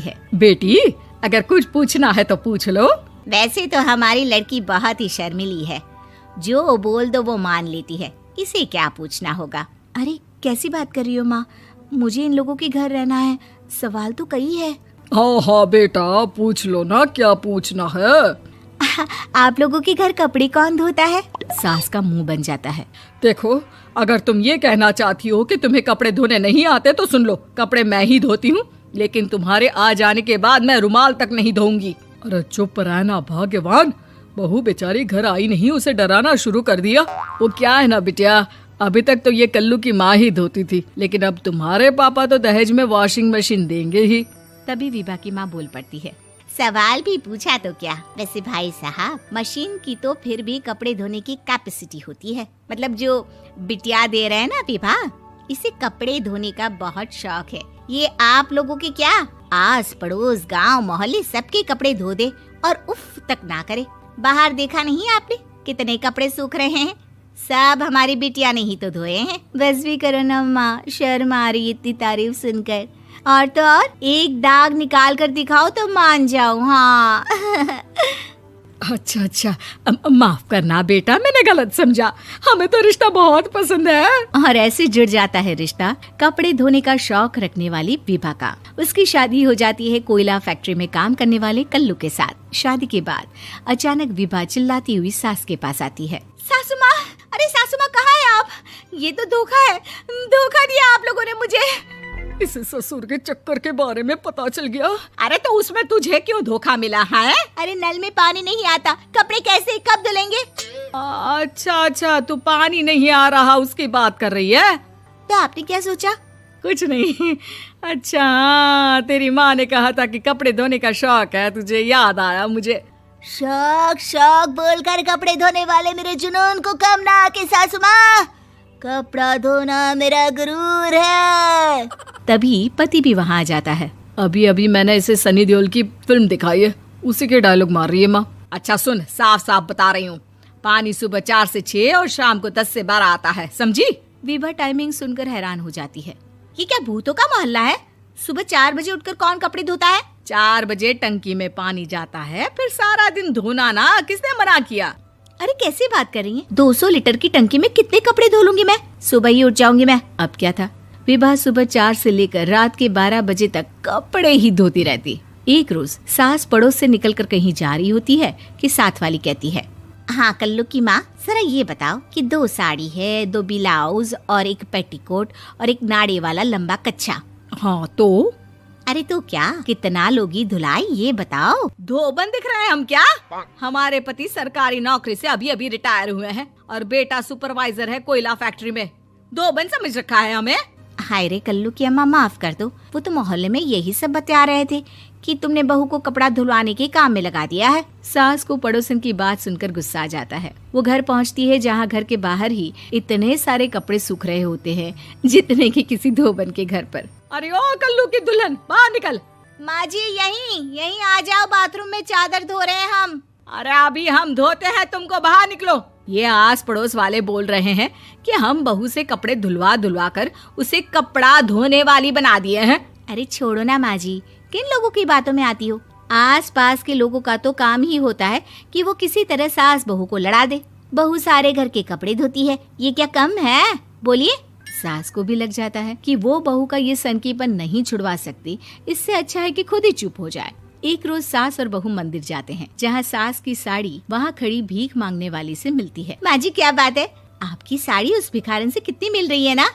है। बेटी, अगर कुछ पूछना है तो पूछ लो। वैसे तो हमारी लड़की बहुत ही शर्मीली है, जो बोल दो वो मान लेती है, इसे क्या पूछना होगा। अरे कैसी बात कर रही हो माँ, मुझे इन लोगों के घर रहना है, सवाल तो कई है। हाँ हाँ बेटा, पूछ लो ना, क्या पूछना है। आप लोगों के घर कपड़े कौन धोता है? सास का मुंह बन जाता है। देखो, अगर तुम ये कहना चाहती हो कि तुम्हें कपड़े धोने नहीं आते तो सुन लो, कपड़े मैं ही धोती हूँ, लेकिन तुम्हारे आ जाने के बाद मैं रुमाल तक नहीं धोऊंगी। अरे चुप रहना भाग्यवान, बहू बेचारी घर आई नहीं, उसे डराना शुरू कर दिया। वो क्या है ना बिटिया, अभी तक तो ये कल्लू की माँ ही धोती थी, लेकिन अब तुम्हारे पापा तो दहेज में वॉशिंग मशीन देंगे ही। तभी विभा की माँ बोल पड़ती है। सवाल भी पूछा तो क्या, वैसे भाई साहब मशीन की तो फिर भी कपड़े धोने की कैपेसिटी होती है। मतलब जो बिटिया दे रहे हैं ना विभा, इसे कपड़े धोने का बहुत शौक है। ये आप लोगों के क्या, आस पड़ोस गांव मोहल्ले सबके कपड़े धो दे और उफ तक ना करे। बाहर देखा नहीं आपने कितने कपड़े सूख रहे हैं, सब हमारी बिटिया ने ही तो धोए हैं। बस भी करो ना माँ, शर्म आ रही इतनी तारीफ सुनकर। और तो और एक दाग निकाल कर दिखाओ तो मान जाऊं। हाँ अच्छा, माफ करना बेटा, मैंने गलत समझा, हमें तो रिश्ता बहुत पसंद है। और ऐसे जुड़ जाता है रिश्ता कपड़े धोने का शौक रखने वाली विभा का। उसकी शादी हो जाती है कोयला फैक्ट्री में काम करने वाले कल्लू के साथ। शादी के बाद अचानक विभा चिल्लाती हुई सास के पास आती है। सासू माँ, अरे सासू माँ कहाँ है आप? ये तो धोखा है, धोखा दिया आप लोगों ने मुझे। इसे ससुर के चक्कर के बारे में पता चल गया। अरे तो उसमें तुझे क्यों धोखा मिला है? अरे नल में पानी नहीं आता, कपड़े कैसे कब धुलेंगे? अच्छा, तू पानी नहीं आ रहा उसकी बात कर रही है। तो आपने क्या सोचा? कुछ नहीं। अच्छा, तेरी माँ ने कहा था कि कपड़े धोने का शौक है तुझे, याद आया मुझे। शौक बोलकर कपड़े धोने वाले मेरे जुनून को कम ना आके सासू माँ, कपड़ा धोना मेरा गुरूर है। तभी पति भी वहाँ आ जाता है। अभी मैंने इसे सनी देओल की फिल्म दिखाई है, उसी के डायलॉग मार रही है माँ। अच्छा सुन, साफ साफ बता रही हूँ, पानी सुबह 4 से 6 और शाम को 10 से 12 आता है, समझी? विभा टाइमिंग सुनकर हैरान हो जाती है। ये क्या भूतों का मोहल्ला है? सुबह 4 बजे उठकर कौन कपड़े धोता है? 4 बजे टंकी में पानी जाता है, फिर सारा दिन धोना ना, किसने मना किया? अरे कैसी बात कर रही हैं? 200 लीटर की टंकी में कितने कपड़े धो लूंगी मैं? सुबह ही उठ जाऊंगी मैं। अब क्या था, विभा सुबह 4 से लेकर रात के 12 बजे तक कपड़े ही धोती रहती। एक रोज सास पड़ोस से निकलकर कहीं जा रही होती है कि साथ वाली कहती है, हाँ कल्लू की माँ, जरा ये बताओ कि 2 साड़ी है, 2 ब्लाउज और एक पेटीकोट और एक नाड़े वाला लंबा कच्छा। हाँ तो? अरे तो क्या, कितना लोगी धुलाई ये बताओ। धोबन दिख रहे हैं हम क्या? हमारे पति सरकारी नौकरी से अभी रिटायर हुए हैं और बेटा सुपरवाइजर है कोयला फैक्ट्री में। धोबन समझ रखा है हमें? हाय रे कल्लू की अम्मा, माफ कर दो, वो तो मोहल्ले में यही सब बता रहे थे कि तुमने बहू को कपड़ा धुलवाने के काम में लगा दिया है। सास को पड़ोसन की बात सुनकर गुस्सा आ जाता है। वो घर पहुंचती है जहां घर के बाहर ही इतने सारे कपड़े सूख रहे होते हैं जितने कि किसी धोबन के घर पर। अरे ओ कल्लू की दुल्हन, बाहर निकल। माँ जी यहीं आ जाओ, बाथरूम में चादर धो रहे हैं हम। अरे अभी हम धोते हैं, तुमको बाहर निकलो। ये आस पड़ोस वाले बोल रहे हैं कि हम बहू से कपड़े धुलवा कर उसे कपड़ा धोने वाली बना दिए हैं। अरे छोड़ो ना माँ जी, किन लोगों की बातों में आती हो? आस पास के लोगों का तो काम ही होता है कि वो किसी तरह सास बहू को लड़ा दे। बहू सारे घर के कपड़े धोती है, ये क्या कम है? बोलिए। सास को भी लग जाता है कि वो बहू का ये सनकीपन नहीं छुड़वा सकती, इससे अच्छा है कि खुद ही चुप हो जाए। एक रोज सास और बहू मंदिर जाते हैं, जहाँ सास की साड़ी वहाँ खड़ी भीख मांगने वाली से मिलती है। माँ जी क्या बात है, आपकी साड़ी उस भिखारन से कितनी मिल रही है ना?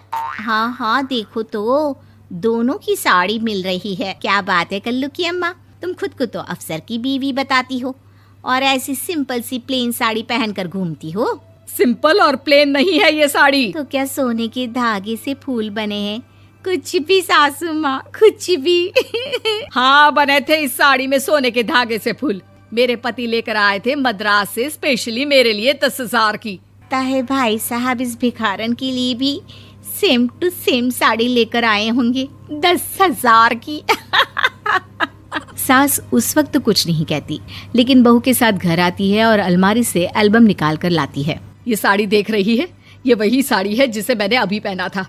हाँ देखो तो दोनों की साड़ी मिल रही है। क्या बात है कल्लू की अम्मा, तुम खुद को तो अफसर की बीवी बताती हो और ऐसी सिंपल सी प्लेन साड़ी पहनकर घूमती हो। सिंपल और प्लेन नहीं है ये साड़ी। तो क्या सोने के धागे से फूल बने हैं? कुछ भी सासू माँ, कुछ भी। हाँ बने थे इस साड़ी में सोने के धागे से फूल। मेरे पति लेकर आए थे मद्रास से स्पेशली मेरे लिए 10,000 की। ताहे भाई साहब इस भिखारन के लिए भी सेम टू सेम साड़ी लेकर आए होंगे 10,000 की। सास उस वक्त कुछ नहीं कहती, लेकिन बहू के साथ घर आती है और अलमारी से एल्बम निकाल कर लाती है। ये साड़ी देख रही है, ये वही साड़ी है जिसे मैंने अभी पहना था।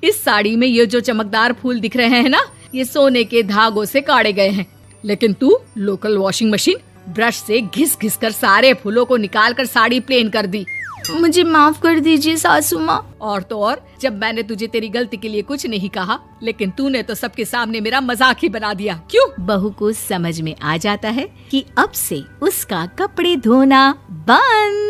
इस साड़ी में ये जो चमकदार फूल दिख रहे हैं ना, ये सोने के धागों से काटे गए हैं। लेकिन तू लोकल वॉशिंग मशीन ब्रश से घिस घिस कर सारे फूलों को निकाल कर साड़ी प्लेन कर दी। मुझे माफ कर दीजिए सासू माँ। और तो और, जब मैंने तुझे तेरी गलती के लिए कुछ नहीं कहा, लेकिन तूने तो सबके सामने मेरा मजाक ही बना दिया। क्यों? बहू को समझ में आ जाता है कि अब से उसका कपड़े धोना बंद।